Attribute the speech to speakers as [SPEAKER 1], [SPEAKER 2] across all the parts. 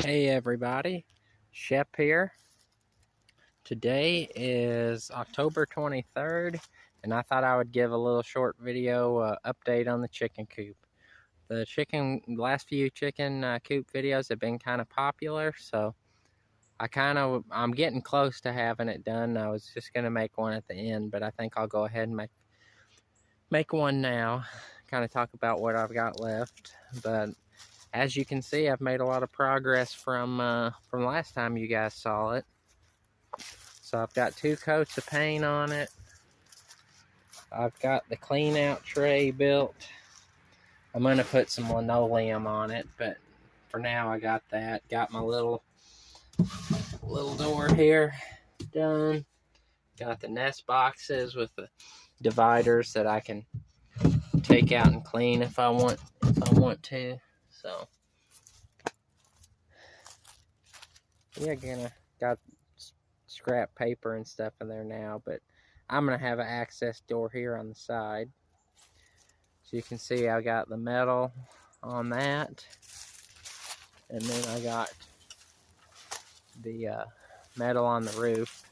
[SPEAKER 1] Hey everybody, Shep here. Today is October 23rd, and I thought I would give a little short video update on the chicken coop. The last few chicken coop videos have been kind of popular, so I'm getting close to having it done. I was just going to make one at the end, but I think I'll go ahead and make one now, kind of talk about what I've got left. But as you can see, I've made a lot of progress from last time you guys saw it. So I've got 2 coats of paint on it. I've got the clean out tray built. I'm gonna put some linoleum on it, but for now I got that. Got my little door here done. Got the nest boxes with the dividers that I can take out and clean if I want to. So yeah, got scrap paper and stuff in there now, but I'm gonna have an access door here on the side. So you can see I got the metal on that, and then I got the metal on the roof.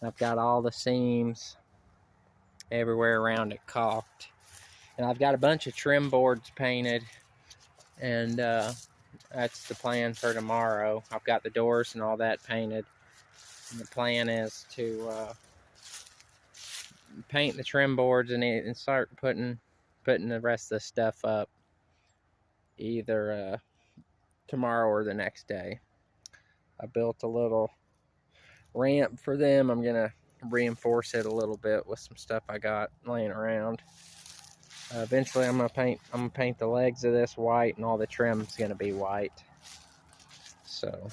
[SPEAKER 1] I've got all the seams everywhere around it caulked, and I've got a bunch of trim boards painted, and that's the plan for tomorrow. I've got the doors and all that painted, and the plan is to paint the trim boards and start putting the rest of the stuff up either tomorrow or the next day. I built a little ramp for them. I'm gonna reinforce it a little bit with some stuff I got laying around. Eventually I'm gonna paint the legs of this white, and all the trim's gonna be white. So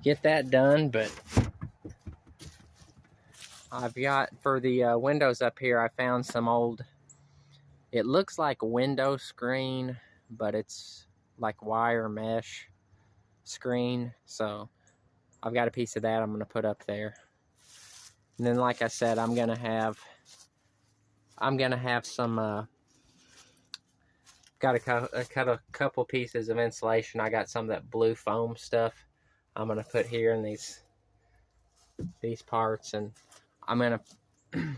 [SPEAKER 1] get that done. But I've got, for the windows up here, I found some old, it looks like a window screen, but it's like wire mesh screen. So I've got a piece of that I'm going to put up there. And then, like I said, I'm gonna have some got to cut a couple pieces of insulation. I got some of that blue foam stuff I'm gonna put here in these parts, and I'm gonna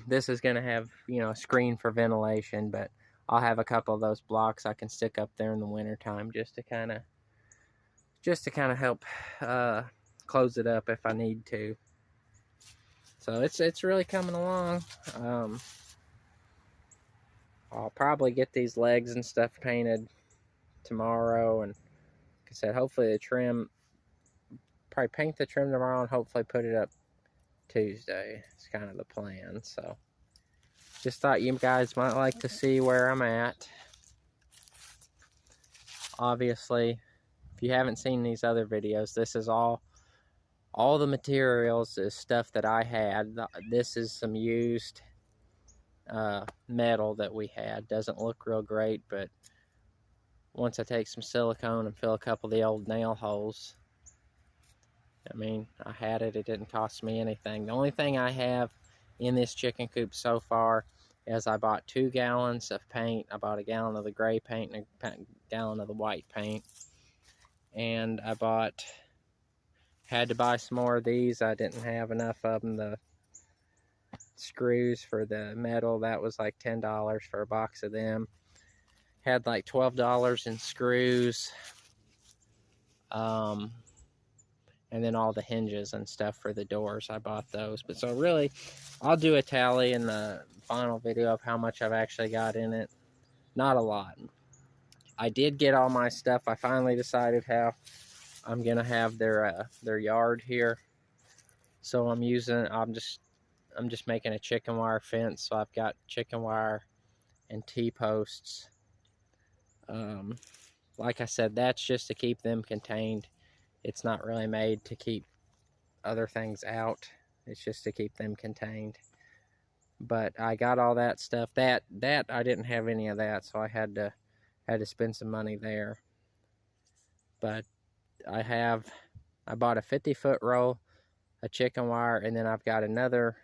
[SPEAKER 1] this is gonna have, you know, a screen for ventilation, but I'll have a couple of those blocks I can stick up there in the winter time just to kind of help close it up if I need to. So it's really coming along. I'll probably get these legs and stuff painted tomorrow, and like I said, hopefully probably paint the trim tomorrow and hopefully put it up Tuesday. It's kind of the plan. So just thought you guys might like to see where I'm at. Obviously, if you haven't seen these other videos, this is all the materials is stuff that I had. This is some used metal that we had. Doesn't look real great, but once I take some silicone and fill a couple of the old nail holes, I mean, I had it. It didn't cost me anything. The only thing I have in this chicken coop so far is I bought 2 gallons of paint. I bought a gallon of the gray paint and a gallon of the white paint. And had to buy some more of these. I didn't have enough of them. The screws for the metal, that was like $10 for a box of them. Had like $12 in screws. And then all the hinges and stuff for the doors, I bought those. But so really, I'll do a tally in the final video of how much I've actually got in it. Not a lot. I did get all my stuff. I finally decided how I'm gonna have their yard here. So I'm just making a chicken wire fence. So I've got chicken wire and T-posts. Like I said, that's just to keep them contained. It's not really made to keep other things out. It's just to keep them contained. But I got all that stuff. That I didn't have any of that, so I had to spend some money there. But I bought a 50-foot roll of chicken wire, and then I've got another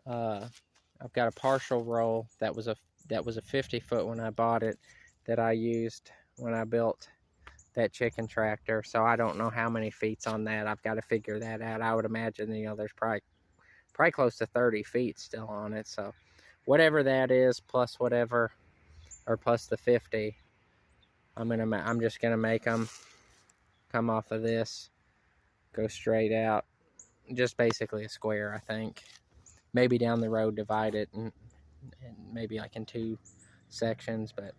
[SPEAKER 1] I've got a partial roll that was a 50-foot when I bought it, that I used when I built that chicken tractor. So I don't know how many feet's on that. I've got to figure that out. I would imagine, you know, there's probably close to 30 feet still on it. So whatever that is, plus whatever, or plus the 50, I'm just gonna make them come off of this, go straight out, just basically a square, I think. Maybe down the road divide it and maybe like in 2 sections, but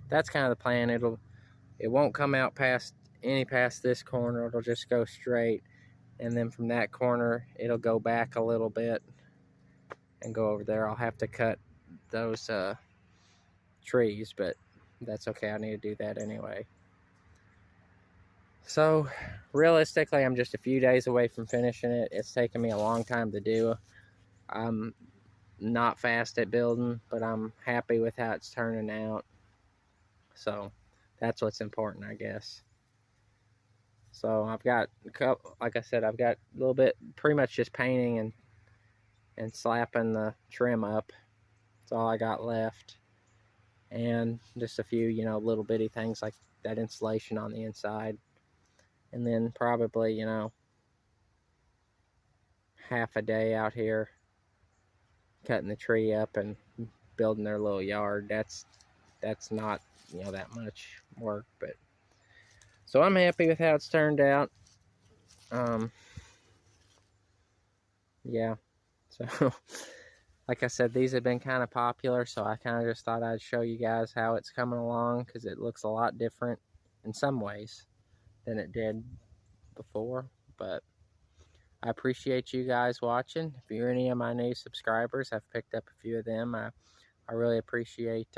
[SPEAKER 1] that's kind of the plan. It won't come out past this corner. It'll just go straight, and then from that corner it'll go back a little bit and go over there. I'll have to cut those trees, but that's okay. I need to do that anyway. So realistically, I'm just a few days away from finishing it. It's taken me a long time to do. I'm not fast at building, but I'm happy with how it's turning out. So that's what's important, I guess. So I've got, like I said, I've got a little bit, pretty much just painting and slapping the trim up. That's all I got left. And just a few, you know, little bitty things like that insulation on the inside. And then probably, you know, half a day out here cutting the tree up and building their little yard. That's not, you know, that much work, but so I'm happy with how it's turned out. Yeah, so like I said, these have been kind of popular, so I kind of just thought I'd show you guys how it's coming along, because it looks a lot different in some ways than it did before. But I appreciate you guys watching. If you're any of my new subscribers, I've picked up a few of them. I really appreciate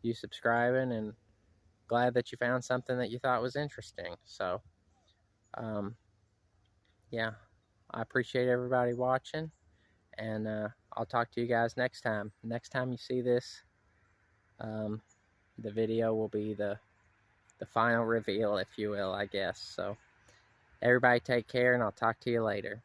[SPEAKER 1] you subscribing, and glad that you found something that you thought was interesting. So yeah, I appreciate everybody watching, and I'll talk to you guys next time. Next time you see this, the video will be the final reveal, if you will, I guess. So everybody take care, and I'll talk to you later.